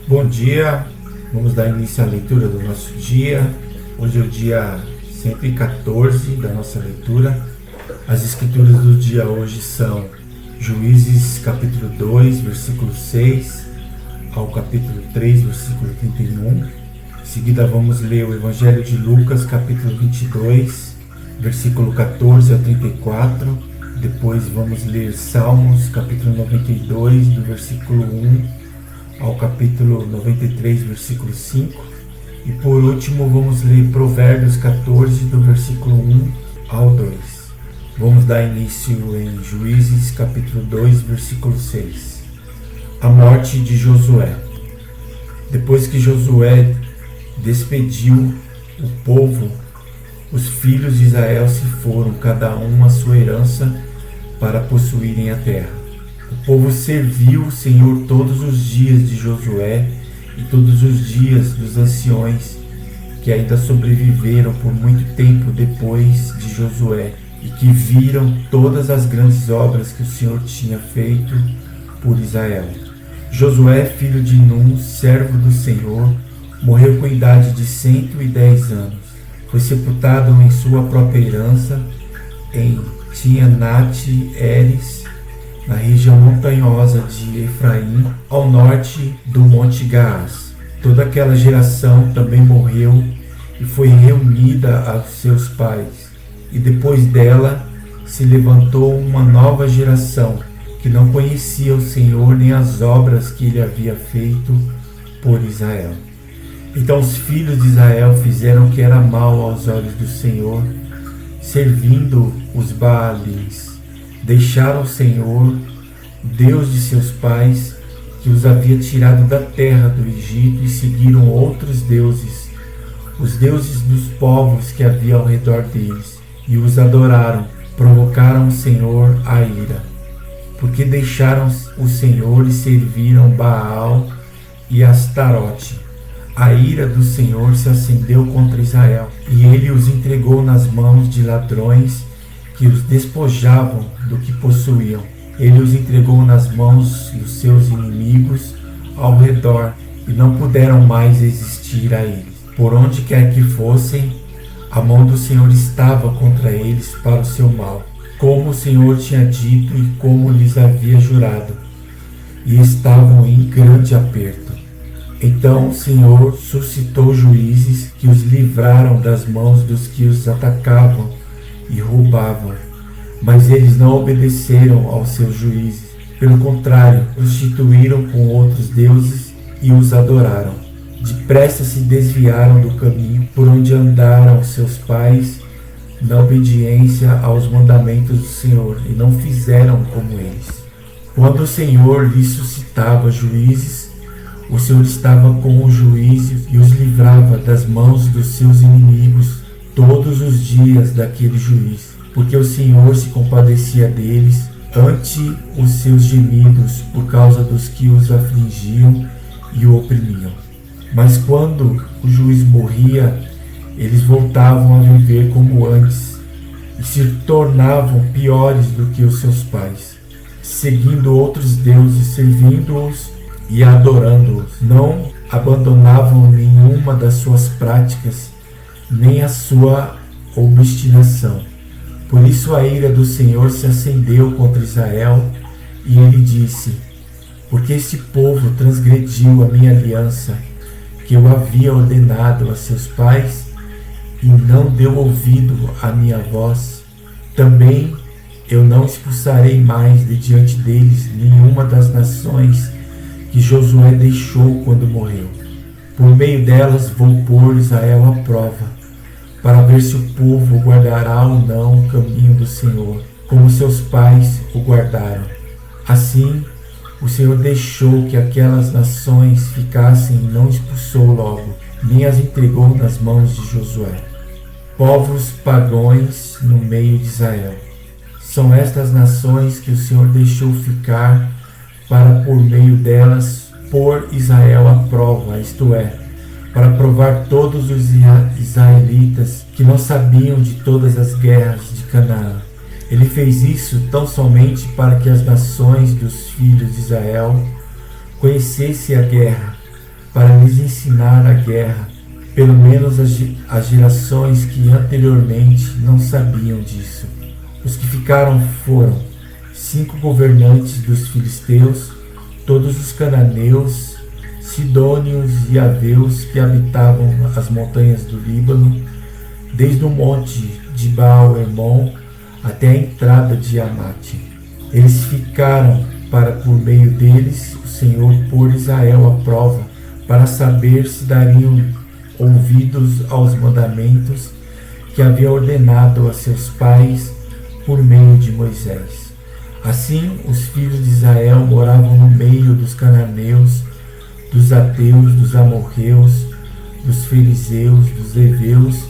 Bom dia, vamos dar início à leitura do nosso dia. Hoje é o dia 114 da nossa leitura. As escrituras do dia hoje são Juízes capítulo 2, versículo 6 ao capítulo 3, versículo 31. Em seguida vamos ler o Evangelho de Lucas capítulo 22, versículo 14 a 34. Depois vamos ler Salmos capítulo 92, do versículo 1 ao capítulo 93, versículo 5. E por último vamos ler Provérbios 14, do versículo 1 ao 2. Vamos dar início em Juízes capítulo 2, versículo 6. A morte de Josué. Depois que Josué despediu o povo, os filhos de Israel se foram, cada um à sua herança, para possuírem a terra. O povo serviu o Senhor todos os dias de Josué e todos os dias dos anciões que ainda sobreviveram por muito tempo depois de Josué e que viram todas as grandes obras que o Senhor tinha feito por Israel. Josué, filho de Num, servo do Senhor, morreu com idade de 110 anos. Foi sepultado em sua própria herança em Tianat-Heres, na região montanhosa de Efraim, ao norte do Monte Gaás. Toda aquela geração também morreu e foi reunida aos seus pais. E depois dela se levantou uma nova geração que não conhecia o Senhor nem as obras que ele havia feito por Israel. Então os filhos de Israel fizeram o que era mal aos olhos do Senhor, servindo os Baalins. Deixaram o Senhor, Deus de seus pais, que os havia tirado da terra do Egito, e seguiram outros deuses, os deuses dos povos que havia ao redor deles, e os adoraram. Provocaram o Senhor a ira, porque deixaram o Senhor e serviram Baal e Astarote. A ira do Senhor se acendeu contra Israel, e ele os entregou nas mãos de ladrões que os despojavam do que possuíam. Ele os entregou nas mãos dos seus inimigos ao redor, e não puderam mais resistir a eles. Por onde quer que fossem, a mão do Senhor estava contra eles para o seu mal, como o Senhor tinha dito e como lhes havia jurado, e estavam em grande aperto. Então o Senhor suscitou juízes que os livraram das mãos dos que os atacavam e roubavam, mas eles não obedeceram aos seus juízes. Pelo contrário, prostituíram com outros deuses e os adoraram. Depressa se desviaram do caminho por onde andaram seus pais, na obediência aos mandamentos do Senhor, e não fizeram como eles. Quando o Senhor lhes suscitava juízes, o Senhor estava com os juízes e os livrava das mãos dos seus inimigos todos os dias daquele juiz, porque o Senhor se compadecia deles ante os seus gemidos por causa dos que os afligiam e o oprimiam. Mas quando o juiz morria, eles voltavam a viver como antes e se tornavam piores do que os seus pais, seguindo outros deuses, servindo-os e adorando-os. Não abandonavam nenhuma das suas práticas, nem a sua obstinação. Por isso a ira do Senhor se acendeu contra Israel, e ele disse: porque este povo transgrediu a minha aliança, que eu havia ordenado a seus pais, e não deu ouvido à minha voz, também eu não expulsarei mais de diante deles nenhuma das nações que Josué deixou quando morreu. Por meio delas vou pôr Israel à prova, para ver se o povo guardará ou não o caminho do Senhor, como seus pais o guardaram. Assim, o Senhor deixou que aquelas nações ficassem e não expulsou logo, nem as entregou nas mãos de Josué. Povos pagãos no meio de Israel. São estas nações que o Senhor deixou ficar para, por meio delas, pôr Israel à prova, isto é, para provar todos os israelitas que não sabiam de todas as guerras de Canaã. Ele fez isso tão somente para que as nações dos filhos de Israel conhecessem a guerra, para lhes ensinar a guerra, pelo menos as gerações que anteriormente não sabiam disso. Os que ficaram foram 5 governantes dos filisteus, todos os cananeus, sidônios e aveus que habitavam as montanhas do Líbano, desde o monte de Baal-Hermon até a entrada de Amate. Eles ficaram para, por meio deles, o Senhor pôr Israel à prova, para saber se dariam ouvidos aos mandamentos que havia ordenado a seus pais por meio de Moisés. Assim, os filhos de Israel moravam no meio dos cananeus, dos ateus, dos amorreus, dos fariseus, dos heveus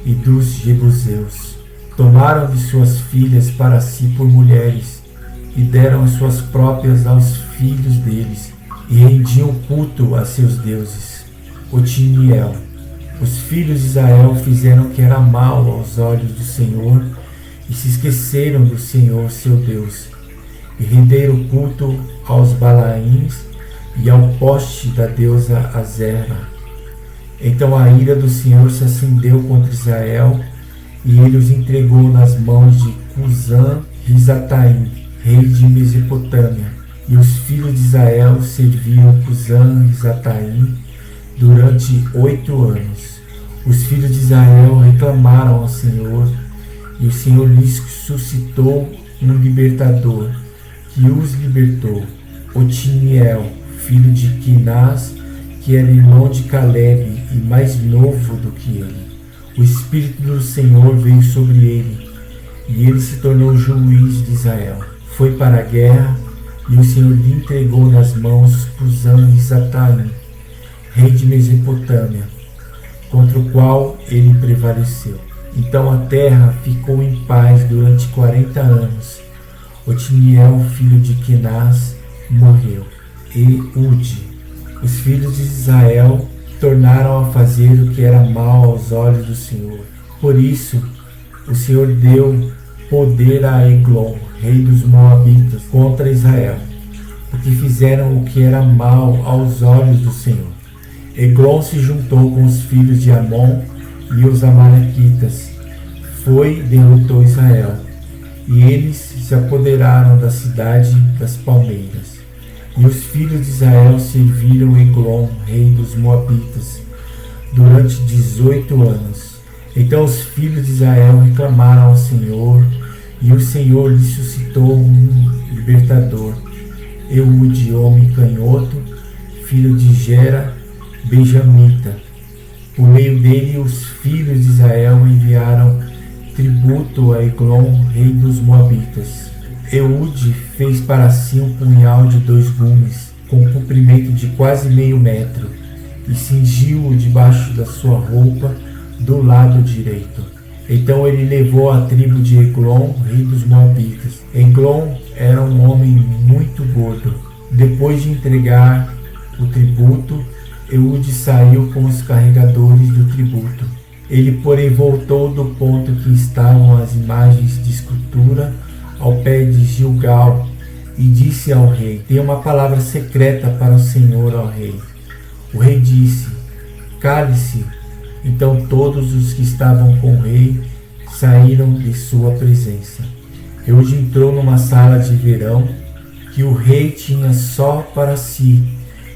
e dos jebuseus. Tomaram de suas filhas para si por mulheres e deram as suas próprias aos filhos deles e rendiam culto a seus deuses. Otiniel. Os filhos de Israel fizeram o que era mal aos olhos do Senhor e se esqueceram do Senhor seu Deus e renderam culto aos Balaíns e ao poste da deusa Azera. Então a ira do Senhor se acendeu contra Israel e ele os entregou nas mãos de Cusã-Risataim, rei de Mesopotâmia. E os filhos de Israel serviam Cusã-Risataim durante 8 anos. Os filhos de Israel reclamaram ao Senhor e o Senhor lhes suscitou um libertador que os libertou, Otiniel, filho de Quinás, que era irmão de Calebe e mais novo do que ele. O Espírito do Senhor veio sobre ele, e ele se tornou juiz de Israel. Foi para a guerra, e o Senhor lhe entregou nas mãos Cusã-Risataim, rei de Mesopotâmia, contra o qual ele prevaleceu. Então a terra ficou em paz durante 40 anos. Otiniel, filho de Quinás, morreu. E Ude. Os filhos de Israel tornaram a fazer o que era mal aos olhos do Senhor. Por isso, o Senhor deu poder a Eglon, rei dos Moabitas, contra Israel, porque fizeram o que era mal aos olhos do Senhor. Eglon se juntou com os filhos de Amon e os amalequitas, foi e derrotou Israel, e eles se apoderaram da cidade das palmeiras. E os filhos de Israel serviram Eglon, rei dos Moabitas, durante 18 anos. Então os filhos de Israel reclamaram ao Senhor, e o Senhor lhe suscitou um libertador, Eude, homem canhoto, filho de Gera, benjamita. Por meio dele, os filhos de Israel enviaram tributo a Eglon, rei dos Moabitas. Eude fez para si um punhal de 2 gumes, com um comprimento de quase meio metro, e cingiu-o debaixo da sua roupa do lado direito. Então ele levou a tribo de Eglon, rei dos Moabitas. Eglon era um homem muito gordo. Depois de entregar o tributo, Eude saiu com os carregadores do tributo. Ele, porém, voltou do ponto que estavam as imagens de escultura ao pé de Gilgal e disse ao rei: "Tem uma palavra secreta para o Senhor, ó rei." O rei disse: "Cale-se." Então todos os que estavam com o rei saíram de sua presença. Eude entrou numa sala de verão que o rei tinha só para si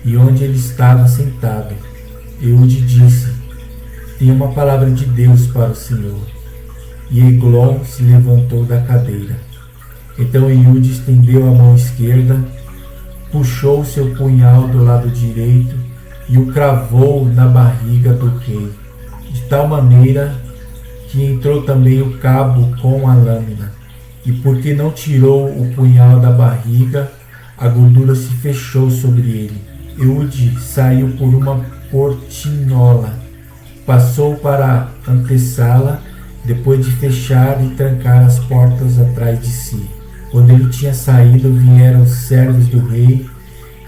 e onde ele estava sentado. Eude disse: "Tem uma palavra de Deus para o Senhor." E Eglon se levantou da cadeira. Então Eude estendeu a mão esquerda, puxou seu punhal do lado direito e o cravou na barriga do rei, de tal maneira que entrou também o cabo com a lâmina. E porque não tirou o punhal da barriga, a gordura se fechou sobre ele. Eude saiu por uma portinhola, passou para a antessala, depois de fechar e trancar as portas atrás de si. Quando ele tinha saído, vieram os servos do rei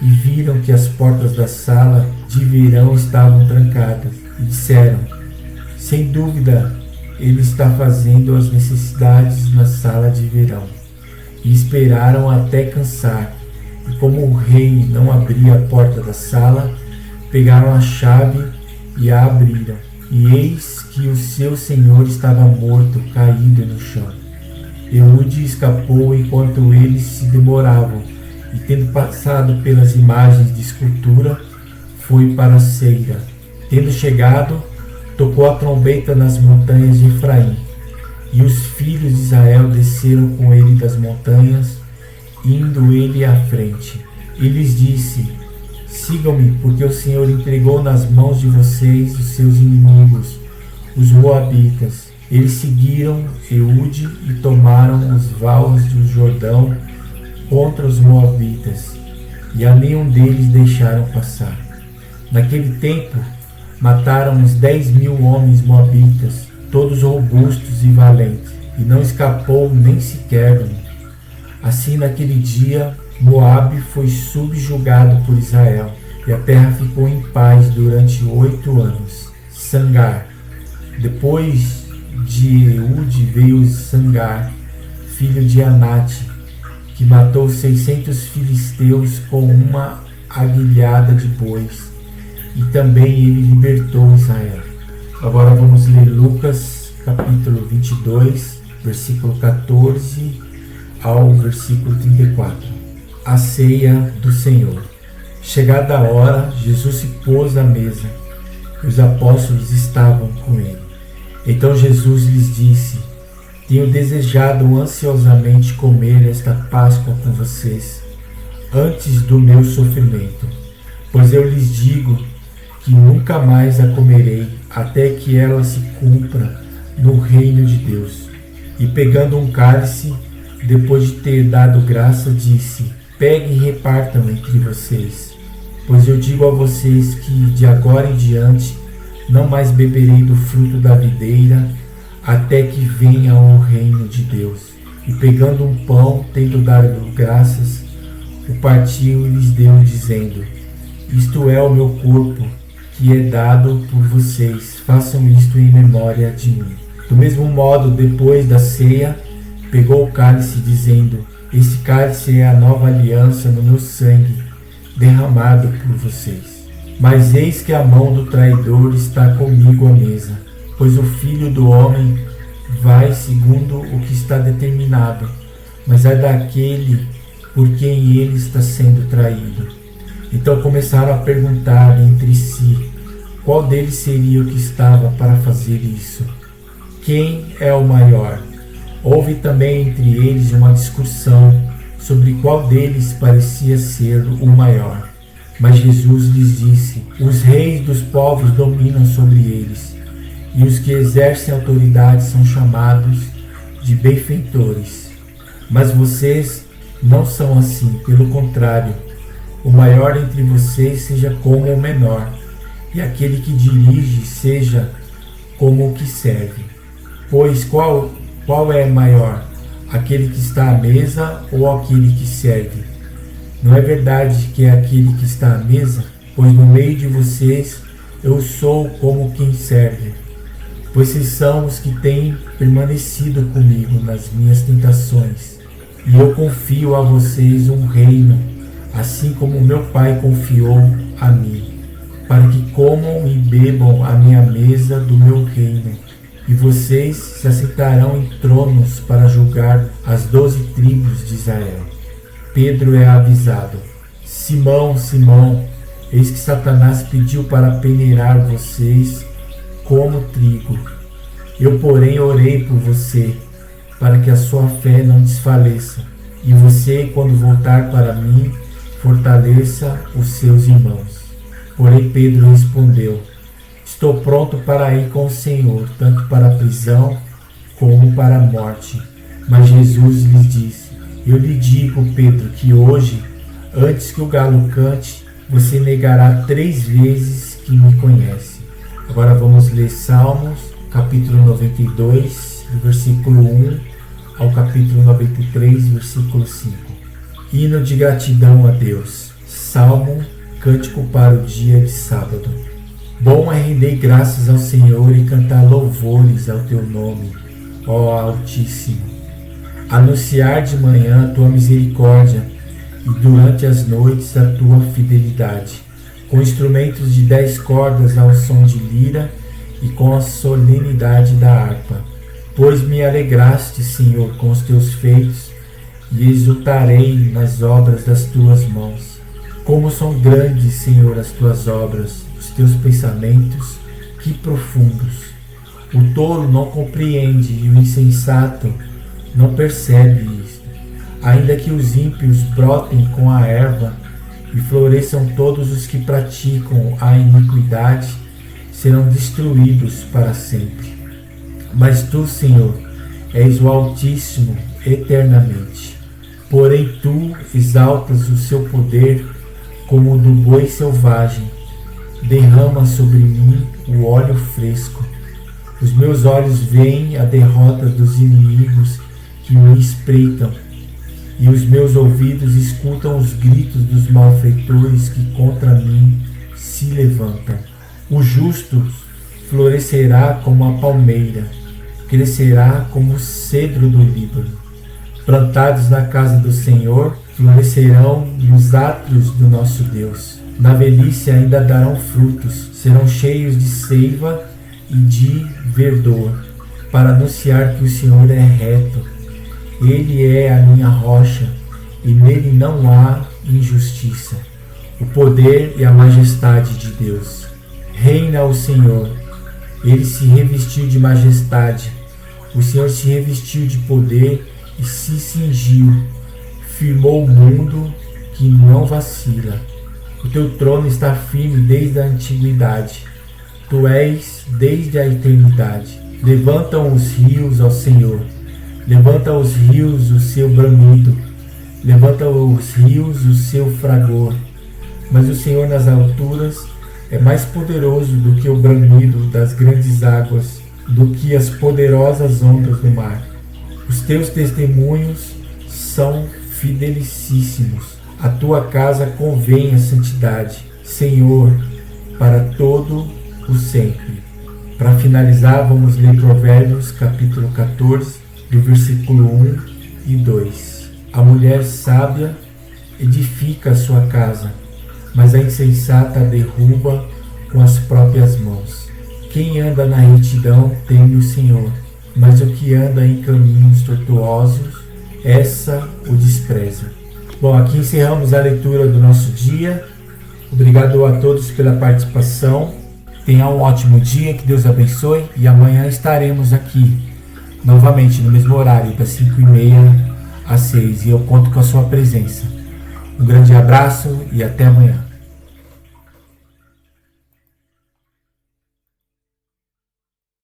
e viram que as portas da sala de verão estavam trancadas e disseram: "Sem dúvida, ele está fazendo as necessidades na sala de verão." E esperaram até cansar. E como o rei não abria a porta da sala, pegaram a chave e a abriram. E eis que o seu senhor estava morto, caído no chão. Eude escapou enquanto eles se demoravam, e tendo passado pelas imagens de escultura, foi para a ceira. Tendo chegado, tocou a trombeta nas montanhas de Efraim, e os filhos de Israel desceram com ele das montanhas, indo ele à frente. E lhes disse: sigam-me, porque o Senhor entregou nas mãos de vocês os seus inimigos, os Moabitas. Eles seguiram Eude e tomaram os vales do Jordão contra os Moabitas, e a nenhum deles deixaram passar. Naquele tempo, mataram uns 10.000 homens moabitas, todos robustos e valentes, e não escapou nem sequer um. Assim, naquele dia, Moabe foi subjugado por Israel, e a terra ficou em paz durante 8 anos. Sangar. Depois de Eude veio Sangar, filho de Anate, que matou 600 filisteus com uma aguilhada de bois, e também ele libertou Israel. Agora vamos ler Lucas capítulo 22, versículo 14 ao versículo 34. A ceia do Senhor. Chegada a hora, Jesus se pôs à mesa, e os apóstolos estavam com ele. Então Jesus lhes disse: tenho desejado ansiosamente comer esta Páscoa com vocês, antes do meu sofrimento, pois eu lhes digo que nunca mais a comerei, até que ela se cumpra no reino de Deus. E pegando um cálice, depois de ter dado graça, disse: peguem e repartam entre vocês, pois eu digo a vocês que de agora em diante não mais beberei do fruto da videira, até que venha o reino de Deus. E pegando um pão, tendo dado graças, o partiu e lhes deu, dizendo: isto é o meu corpo, que é dado por vocês, façam isto em memória de mim. Do mesmo modo, depois da ceia, pegou o cálice, dizendo: esse cálice é a nova aliança no meu sangue, derramado por vocês. Mas eis que a mão do traidor está comigo à mesa, pois o Filho do Homem vai segundo o que está determinado, mas é daquele por quem ele está sendo traído. Então começaram a perguntar entre si qual deles seria o que estava para fazer isso. Quem é o maior? Houve também entre eles uma discussão sobre qual deles parecia ser o maior. Mas Jesus lhes disse: os reis dos povos dominam sobre eles, e os que exercem autoridade são chamados de benfeitores. Mas vocês não são assim, pelo contrário, o maior entre vocês seja como o menor, e aquele que dirige seja como o que serve. Pois qual é maior, aquele que está à mesa ou aquele que serve? Não é verdade que é aquele que está à mesa? Pois no meio de vocês eu sou como quem serve. Pois vocês são os que têm permanecido comigo nas minhas tentações, e eu confio a vocês um reino, assim como meu Pai confiou a mim, para que comam e bebam à minha mesa do meu reino. E vocês se assentarão em tronos para julgar as 12 tribos de Israel. Pedro é avisado: Simão, Simão, eis que Satanás pediu para peneirar vocês como trigo. Eu, porém, orei por você, para que a sua fé não desfaleça, e você, quando voltar para mim, fortaleça os seus irmãos. Porém Pedro respondeu: estou pronto para ir com o Senhor, tanto para a prisão como para a morte. Mas Jesus lhes disse: eu lhe digo, Pedro, que hoje, antes que o galo cante, você negará 3 vezes que me conhece. Agora vamos ler Salmos, capítulo 92, do versículo 1 ao capítulo 93, versículo 5. Hino de gratidão a Deus. Salmo, cântico para o dia de sábado. Bom é render graças ao Senhor e cantar louvores ao teu nome, ó Altíssimo. Anunciar de manhã a tua misericórdia e durante as noites a tua fidelidade, com instrumentos de 10 cordas ao som de lira e com a solenidade da harpa. Pois me alegraste, Senhor, com os teus feitos, e exultarei nas obras das tuas mãos. Como são grandes, Senhor, as tuas obras, os teus pensamentos, que profundos! O tolo não compreende e o insensato não percebe isto. Ainda que os ímpios brotem com a erva e floresçam todos os que praticam a iniquidade, serão destruídos para sempre. Mas tu, Senhor, és o Altíssimo eternamente. Porém tu exaltas o seu poder como o do boi selvagem. Derrama sobre mim o óleo fresco. Os meus olhos veem a derrota dos inimigos que me espreitam, e os meus ouvidos escutam os gritos dos malfeitores que contra mim se levantam. O justo florescerá como a palmeira, crescerá como o cedro do Líbano. Plantados na casa do Senhor, florescerão nos átrios do nosso Deus. Na velhice ainda darão frutos, serão cheios de seiva e de verdor, para anunciar que o Senhor é reto. Ele é a minha rocha, e nele não há injustiça. O poder e a majestade de Deus. Reina o Senhor. Ele se revestiu de majestade. O Senhor se revestiu de poder e se cingiu. Firmou o mundo que não vacila. O teu trono está firme desde a antiguidade. Tu és desde a eternidade. Levantam os rios ao Senhor. Levanta os rios o seu bramido. Levanta os rios o seu fragor. Mas o Senhor nas alturas é mais poderoso do que o bramido das grandes águas, do que as poderosas ondas do mar. Os teus testemunhos são fidelicíssimos. A tua casa convém a santidade, Senhor, para todo o sempre. Para finalizar, vamos ler Provérbios, capítulo 14, do versículo 1 e 2. A mulher sábia edifica a sua casa, mas a insensata a derruba com as próprias mãos. Quem anda na retidão teme o Senhor, mas o que anda em caminhos tortuosos, essa o despreza. Bom, aqui encerramos a leitura do nosso dia. Obrigado a todos pela participação. Tenha um ótimo dia, que Deus abençoe, e amanhã estaremos aqui novamente no mesmo horário, das 5h30 às 6h, e eu conto com a sua presença. Um grande abraço e até amanhã.